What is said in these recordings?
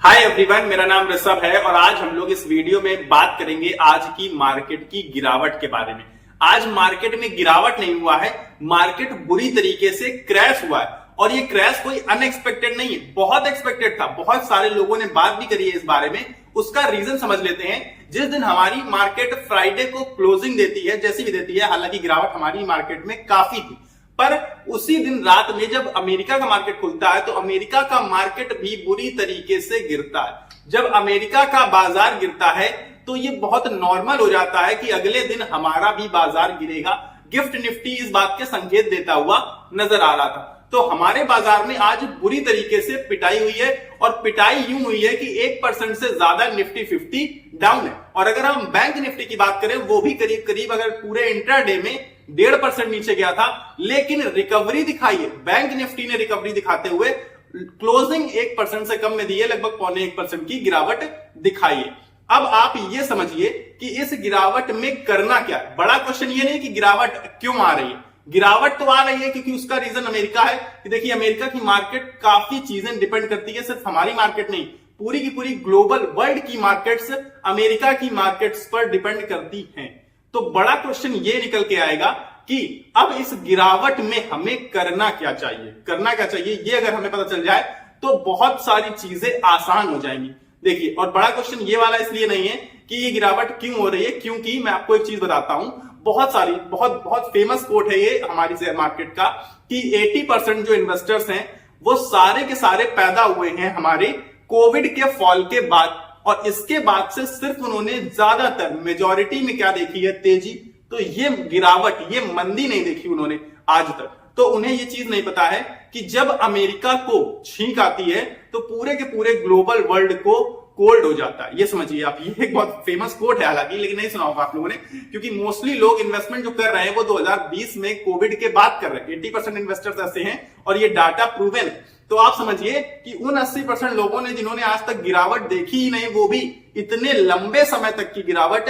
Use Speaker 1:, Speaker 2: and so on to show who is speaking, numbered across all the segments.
Speaker 1: Hi everyone, मेरा नाम ऋषभ है और आज हम लोग इस वीडियो में बात करेंगे आज की मार्केट की गिरावट के बारे में। आज मार्केट में गिरावट नहीं हुआ है, मार्केट बुरी तरीके से क्रैश हुआ है और ये क्रैश कोई अनएक्सपेक्टेड नहीं है, बहुत एक्सपेक्टेड था। बहुत सारे लोगों ने बात भी करी है इस बारे में। उसका रीजन समझ लेते हैं। जिस दिन हमारी मार्केट फ्राइडे को क्लोजिंग देती है, जैसी भी देती है, हालांकि गिरावट हमारी मार्केट में काफी थी, पर उसी दिन रात में जब अमेरिका का मार्केट खुलता है तो अमेरिका का मार्केट भी बुरी तरीके से गिरता है। जब अमेरिका का बाजार गिरता है तो ये बहुत नॉर्मल हो जाता है कि अगले दिन हमारा भी बाजार गिरेगा। गिफ्ट निफ्टी इस बात के संकेत देता हुआ नजर आ रहा था। तो हमारे बाजार में आज बुरी तरीके से पिटाई हुई है और पिटाई यूं हुई है कि 1% से ज्यादा निफ्टी 50 डाउन है। और अगर हम बैंक निफ्टी की बात करें, वो भी करीब करीब अगर पूरे इंट्राडे में 1.5% नीचे गया था, लेकिन रिकवरी दिखाई है। बैंक निफ्टी ने रिकवरी दिखाते हुए क्लोजिंग 1% से कम में दी है, लगभग 0.25% की गिरावट दिखाई है। अब आप ये समझिए कि इस गिरावट में करना क्या है। बड़ा क्वेश्चन ये नहीं कि गिरावट क्यों आ रही है। गिरावट तो आ रही है क्योंकि उसका रीजन अमेरिका है कि देखिए, अमेरिका की मार्केट काफी चीजें डिपेंड करती है, सिर्फ हमारी मार्केट नहीं, पूरी की पूरी ग्लोबल वर्ल्ड की मार्केट्स अमेरिका की मार्केट्स पर डिपेंड करती हैं। तो बड़ा क्वेश्चन ये निकल के आएगा कि अब इस गिरावट में हमें करना क्या चाहिए। ये अगर हमें पता चल जाए तो बहुत सारी चीजें आसान हो जाएंगी। देखिए, और बड़ा क्वेश्चन ये वाला इसलिए नहीं है कि ये गिरावट क्यों हो रही है, क्योंकि मैं आपको एक चीज बताता हूं। बहुत फेमस कोट है ये हमारी शेयर मार्केट का कि 80% जो इन्वेस्टर्स हैं वो सारे के सारे पैदा हुए हैं हमारे कोविड के फॉल के बाद, और इसके बाद से सिर्फ उन्होंने ज्यादातर मेजॉरिटी में क्या देखी है, तेजी। तो ये गिरावट, ये मंदी नहीं देखी उन्होंने आज तक। तो उन्हें ये चीज नहीं पता है कि जब अमेरिका को छींक आती है तो पूरे के पूरे ग्लोबल वर्ल्ड को कोल्ड हो जाता है। ये समझिए आप, ये एक बहुत फेमस कोट है हालांकि, लेकिन नहीं सुना होगा आप लोगों ने, क्योंकि मोस्टली लोग इन्वेस्टमेंट जो कर रहे हैं वो 2020 में कोविड के बाद कर रहे हैं। 80% इन्वेस्टर्स ऐसे हैं और ये डाटा प्रूवन है। तो आप समझिए कि उन 80% लोगों ने जिन्होंने आज तक गिरावट देखी ही नहीं, वो भी इतने लंबे समय तक की गिरावट,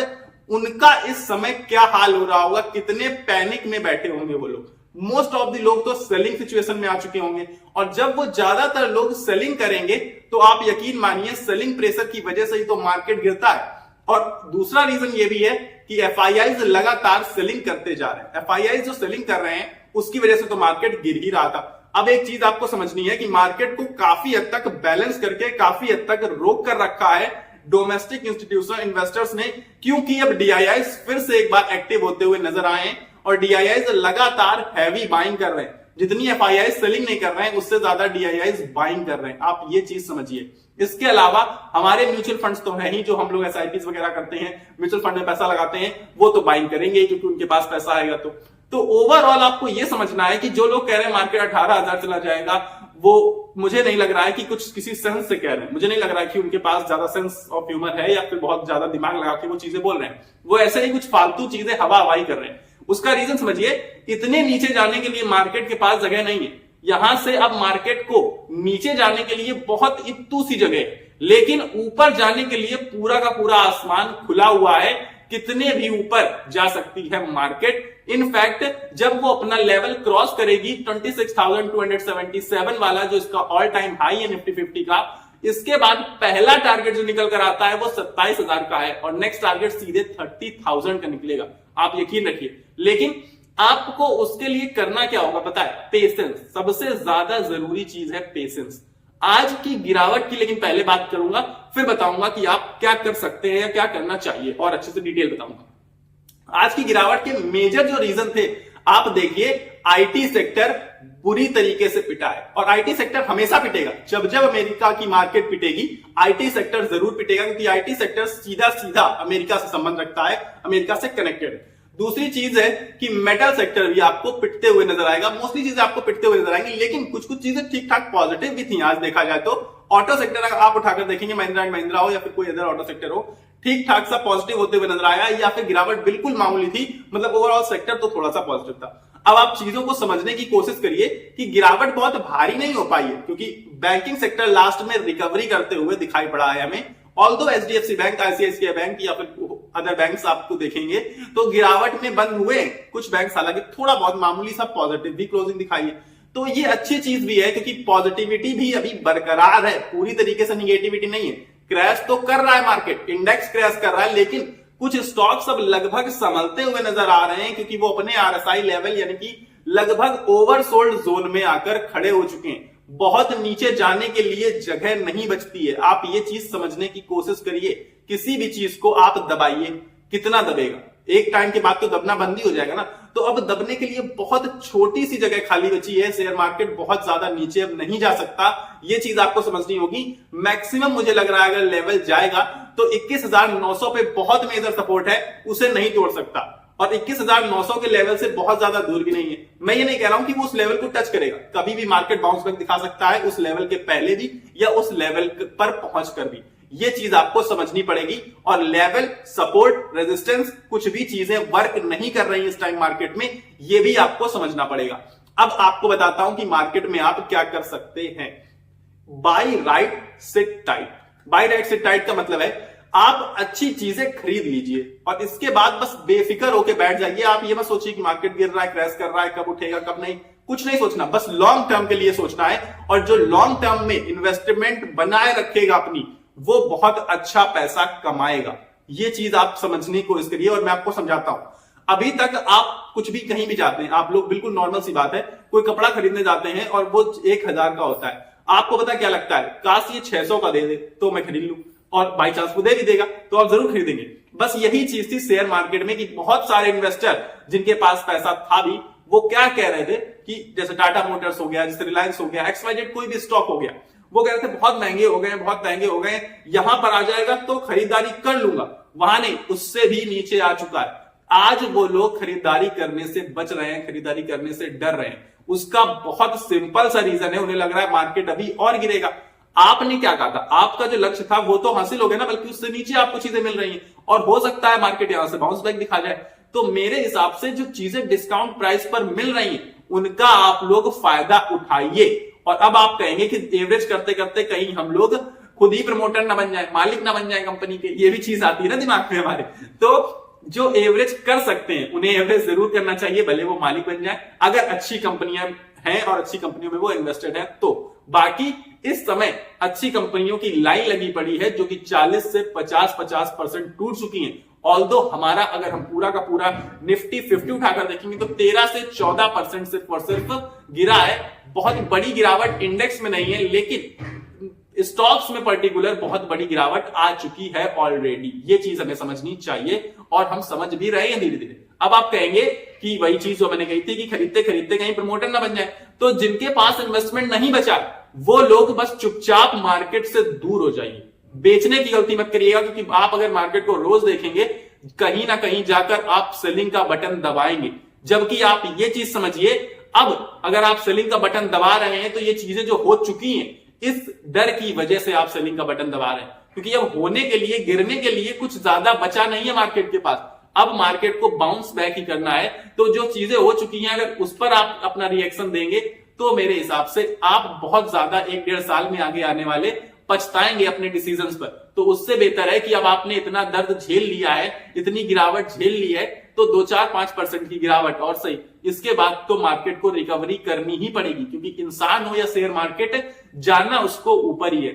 Speaker 1: उनका इस समय क्या हाल हो रहा होगा, कितने पैनिक में बैठे होंगे वो लोग। मोस्ट ऑफ द लोग तो सेलिंग सिचुएशन में आ चुके होंगे, और जब वो ज्यादातर लोग सेलिंग करेंगे तो आप यकीन मानिए सेलिंग प्रेशर की वजह से ही तो मार्केट गिरता है। और दूसरा रीजन ये भी है कि एफआईआईज लगातार सेलिंग करते जा रहे हैं। एफआईआईज जो सेलिंग कर रहे हैं उसकी वजह से तो मार्केट गिर ही रहा था। अब एक चीज आपको समझनी है कि मार्केट को काफी हद तक बैलेंस करके, काफी हद तक रोक कर रखा है डोमेस्टिक इंस्टीट्यूशनल इन्वेस्टर्स ने, क्योंकि अब डीआईआईज फिर से एक बार एक्टिव होते हुए नजर आए हैं और डीआईआईज लगातार हैवी बाइंग कर रहे हैं। जितनी एफआईआई सेलिंग नहीं कर रहे हैं उससे ज्यादा डीआईआईज बाइंग कर रहे हैं। आप ये चीज समझिए। इसके अलावा हमारे म्यूचुअल फंड्स तो है ही, जो हम लोग एसआईपीज वगैरह करते हैं, म्यूचुअल फंड में पैसा लगाते हैं, वो तो बाइंग करेंगे क्योंकि उनके पास पैसा आएगा। तो ओवरऑल आपको ये समझना है कि जो लोग कह रहे हैं मार्केट 18,000 चला जाएगा, वो मुझे नहीं लग रहा है कि कुछ किसी सेंस से कह रहे हैं। मुझे नहीं लग रहा है कि उनके पास ज्यादा सेंस ऑफ ह्यूमर है या फिर बहुत ज्यादा दिमाग लगा के वो चीजें बोल रहे हैं। वो ऐसे ही कुछ फालतू चीजें हवा हवाई कर रहे हैं। उसका रीजन समझिए, इतने नीचे जाने के लिए मार्केट के पास जगह नहीं है। यहां से अब मार्केट को नीचे जाने के लिए बहुत इत्तू सी जगह है, लेकिन ऊपर जाने के लिए पूरा का पूरा आसमान खुला हुआ है। कितने भी ऊपर जा सकती है मार्केट। इनफैक्ट जब वो अपना लेवल क्रॉस करेगी 26,277 वाला, जो इसका ऑल टाइम हाई है निफ्टी 50 का, इसके बाद पहला टारगेट जो निकल कर आता है वो 27,000 का है और नेक्स्ट टारगेट सीधे 30,000 का निकलेगा। आप यकीन रखिए। लेकिन आपको उसके लिए करना क्या होगा पता है? पेशेंस। सबसे ज्यादा जरूरी चीज है पेशेंस। आज की गिरावट की लेकिन पहले बात करूंगा, फिर बताऊंगा कि आप क्या कर सकते हैं या क्या करना चाहिए, और अच्छे से डिटेल बताऊंगा। आज की गिरावट के मेजर जो रीजन थे, आप देखिए, आईटी सेक्टर बुरी तरीके से पिटा है। और आईटी सेक्टर हमेशा पिटेगा। जब जब अमेरिका की मार्केट पिटेगी, आईटी सेक्टर जरूर पिटेगा, क्योंकि आईटी सेक्टर सीधा सीधा अमेरिका से संबंध रखता है, अमेरिका से कनेक्टेड है। दूसरी चीज है कि मेटल सेक्टर भी आपको पिटते हुए नजर आएगा। मोस्टली चीजें आपको पिटते हुए नजर आएंगी, लेकिन कुछ कुछ चीजें ठीक ठाक पॉजिटिव भी थी आज देखा जाए तो। ऑटो सेक्टर अगर आप उठाकर देखेंगे, महिंद्रा एंड महिंद्रा हो या फिर कोई अदर ऑटो सेक्टर हो, ठीक ठाक सा पॉजिटिव होते हुए नजर आया, या फिर गिरावट बिल्कुल मामूली थी। मतलब ओवरऑल सेक्टर तो थोड़ा सा पॉजिटिव था। अब आप चीजों को समझने की कोशिश करिए कि गिरावट बहुत भारी नहीं हो पाई है, क्योंकि बैंकिंग सेक्टर लास्ट में रिकवरी करते हुए दिखाई पड़ा है हमें। Although HDFC bank, ICICI bank या फिर अदर बैंक्स आपको देखेंगे तो गिरावट में बंद हुए कुछ बैंक्स, हालांकि थोड़ा बहुत मामूली सा पॉजिटिव भी क्लोजिंग दिखाई है। तो ये अच्छी चीज भी है क्योंकि पॉजिटिविटी भी अभी बरकरार है, पूरी तरीके से निगेटिविटी नहीं है। क्रैश तो कर रहा है मार्केट, इंडेक्स क्रैश कर रहा है, लेकिन कुछ स्टॉक्स अब लगभग संभलते हुए नजर आ रहे हैं क्योंकि वो अपने आरएसआई लेवल यानी कि लगभग ओवरसोल्ड जोन में आकर खड़े हो चुके हैं। बहुत नीचे जाने के लिए जगह नहीं बचती है। आप ये चीज समझने की कोशिश करिए, किसी भी चीज को आप दबाइए, कितना दबेगा, एक टाइम के बाद तो दबना बंद ही हो जाएगा ना। तो अब दबने के लिए बहुत छोटी सी जगह खाली बची है। शेयर मार्केट बहुत ज्यादा नीचे अब नहीं जा सकता, ये चीज आपको समझनी होगी। मैक्सिमम मुझे लग रहा है अगर लेवल जाएगा तो 21,900 पे बहुत मेजर सपोर्ट है, उसे नहीं तोड़ सकता। और 21,900 के लेवल से बहुत ज्यादा दूर भी नहीं है। मैं ये नहीं कह रहा हूं कि वो उस लेवल को टच करेगा, कभी भी मार्केट बाउंस बैक दिखा सकता है, उस लेवल के पहले भी या उस लेवल पर पहुंचकर भी। ये चीज आपको समझनी पड़ेगी। और लेवल, सपोर्ट, रेजिस्टेंस, कुछ भी चीजें वर्क नहीं कर रही इस टाइम मार्केट में, ये भी आपको समझना पड़ेगा। अब आपको बताता हूं कि मार्केट में आप क्या कर सकते हैं। Buy right sit tight. Buy right sit tight का मतलब है आप अच्छी चीजें खरीद लीजिए और इसके बाद बस बेफिक्र होकर बैठ जाइए। आप ये मत सोचिए कि मार्केट गिर रहा है, क्रैश कर रहा है, कब उठेगा कब नहीं, कुछ नहीं सोचना, बस लॉन्ग टर्म के लिए सोचना है। और जो लॉन्ग टर्म में इन्वेस्टमेंट बनाए रखेगा अपनी, वो बहुत अच्छा पैसा कमाएगा। ये चीज आप समझने की कोशिश करिए। और मैं आपको समझाता हूं, अभी तक आप कुछ भी कहीं भी जाते हैं, आप लोग बिल्कुल नॉर्मल सी बात है, कोई कपड़ा खरीदने जाते हैं और वो 1,000 का होता है। आपको पता क्या लगता है, काश ये 600 का दे दे तो मैं खरीद लूं, और बाई चांस वो दे भी देगा तो आप जरूर खरीदेंगे। बस यही चीज थी शेयर मार्केट में कि बहुत सारे इन्वेस्टर जिनके पास पैसा था भी, वो क्या कह रहे थे कि जैसे टाटा मोटर्स हो गया, जैसे रिलायंस हो गया, XYZ कोई भी स्टॉक हो गया, वो कह रहे थे बहुत महंगे हो गए, बहुत महंगे हो गए, यहां पर आ जाएगा तो खरीदारी कर लूंगा। वहां नहीं, उससे भी नीचे आ चुका है। आज वो लोग खरीदारी करने से बच रहे हैं, खरीदारी करने से डर रहे हैं। उसका बहुत सिंपल सा रीजन है, उन्हें लग रहा है मार्केट अभी और गिरेगा। आपने क्या कहा था, आपका जो लक्ष्य था वो तो हासिल हो गया ना, बल्कि उससे नीचे आपको चीजें मिल रही हैं और हो सकता है मार्केट यहां से बाउंस बैक दिखा जाए। तो मेरे हिसाब से जो चीजें डिस्काउंट प्राइस पर मिल रही हैं, उनका आप लोग फायदा उठाइए। और अब आप कहेंगे कि एवरेज करते करते कहीं हम लोग खुद ही प्रमोटर ना बन जाए, मालिक ना बन जाए कंपनी के, ये भी चीज आती है ना दिमाग में हमारे। तो जो एवरेज कर सकते हैं उन्हें एवरेज जरूर करना चाहिए, भले वो मालिक बन जाए, अगर अच्छी कंपनियां हैं और अच्छी कंपनियों में वो इन्वेस्टेड है तो। बाकी इस समय अच्छी कंपनियों की लाइन लगी पड़ी है जो कि 40 से 50% टूट चुकी हैं। ऑल्दो हमारा अगर हम पूरा का पूरा निफ्टी 50 उठाकर देखेंगे तो 13 से 14% सिर्फ और सिर्फ गिरा है। बहुत बड़ी गिरावट इंडेक्स में नहीं है, लेकिन स्टॉक्स में पर्टिकुलर बहुत बड़ी गिरावट आ चुकी है ऑलरेडी। ये चीज हमें समझनी चाहिए और हम समझ भी रहे हैं धीरे धीरे। अब आप कहेंगे कि वही चीज जो मैंने कही थी कि खरीदते खरीदते कहीं प्रमोटर ना बन जाए, तो जिनके पास इन्वेस्टमेंट नहीं बचा वो लोग बस चुपचाप मार्केट से दूर हो जाइए। बेचने की गलती मत करिएगा, क्योंकि आप अगर मार्केट को रोज देखेंगे कहीं ना कहीं जाकर आप सेलिंग का बटन दबाएंगे। जबकि आप ये चीज समझिए, अब अगर आप सेलिंग का बटन दबा रहे हैं तो ये चीजें जो हो चुकी हैं, इस डर की वजह से आप सेलिंग का बटन दबा रहे हैं, क्योंकि अब होने के लिए, गिरने के लिए कुछ ज्यादा बचा नहीं है मार्केट के पास। अब मार्केट को बाउंस बैक ही करना है। तो जो चीजें हो चुकी हैं अगर उस पर आप अपना रिएक्शन देंगे तो मेरे हिसाब से आप बहुत ज्यादा 1-1.5 साल में आगे आने वाले पछताएंगे अपने डिसीजंस पर। तो उससे बेहतर है कि अब आपने इतना दर्द झेल लिया है, इतनी गिरावट झेल ली है, तो 2-4-5% की गिरावट और सही, इसके बाद तो मार्केट को रिकवरी करनी ही पड़ेगी, क्योंकि इंसान हो या शेयर मार्केट, जाना उसको ऊपर ही है।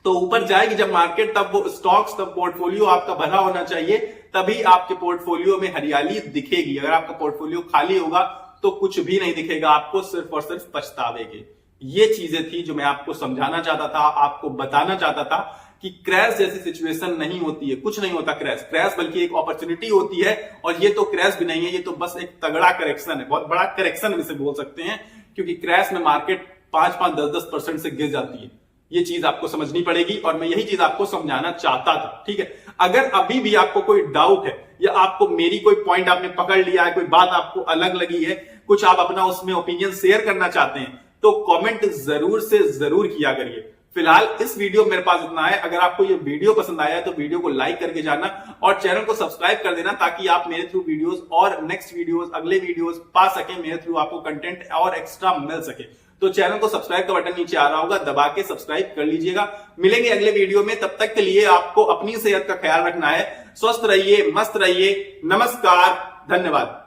Speaker 1: तो ऊपर जाएगी जब मार्केट, तब वो स्टॉक्स, तब पोर्टफोलियो आपका भरा होना चाहिए, तभी आपके पोर्टफोलियो में हरियाली दिखेगी। अगर आपका पोर्टफोलियो खाली होगा तो कुछ भी नहीं दिखेगा आपको, सिर्फ और सिर्फ पछतावे के। ये चीजें थी जो मैं आपको समझाना चाहता था, आपको बताना चाहता था कि क्रैश जैसी सिचुएशन नहीं होती है, कुछ नहीं होता क्रैश बल्कि एक अपॉर्चुनिटी होती है। और ये तो क्रैश भी नहीं है, ये तो बस एक तगड़ा करेक्शन है, बहुत बड़ा करेक्शन इसे बोल सकते हैं, क्योंकि क्रैश में मार्केट 5-5, 10-10% से गिर जाती है। ये चीज आपको समझनी पड़ेगी और मैं यही चीज आपको समझाना चाहता था। ठीक है, अगर अभी भी आपको कोई डाउट है या आपको मेरी कोई पॉइंट आपने पकड़ लिया है, कोई बात आपको अलग लगी है, कुछ आप अपना उसमें ओपिनियन शेयर करना चाहते हैं, तो कमेंट जरूर से जरूर किया करिए। फिलहाल इस वीडियो मेरे पास इतना है। अगर आपको ये वीडियो पसंद आया है तो वीडियो को लाइक करके जाना और चैनल को सब्सक्राइब कर देना, ताकि आप मेरे थ्रू वीडियोस और नेक्स्ट वीडियोस, अगले वीडियोस पा सके, मेरे थ्रू आपको कंटेंट और एक्स्ट्रा मिल सके। तो चैनल को सब्सक्राइब का बटन नीचे आ रहा होगा, दबा के सब्सक्राइब कर लीजिएगा। मिलेंगे अगले वीडियो में, तब तक के लिए आपको अपनी सेहत का ख्याल रखना है। स्वस्थ रहिए, मस्त रहिए। नमस्कार, धन्यवाद।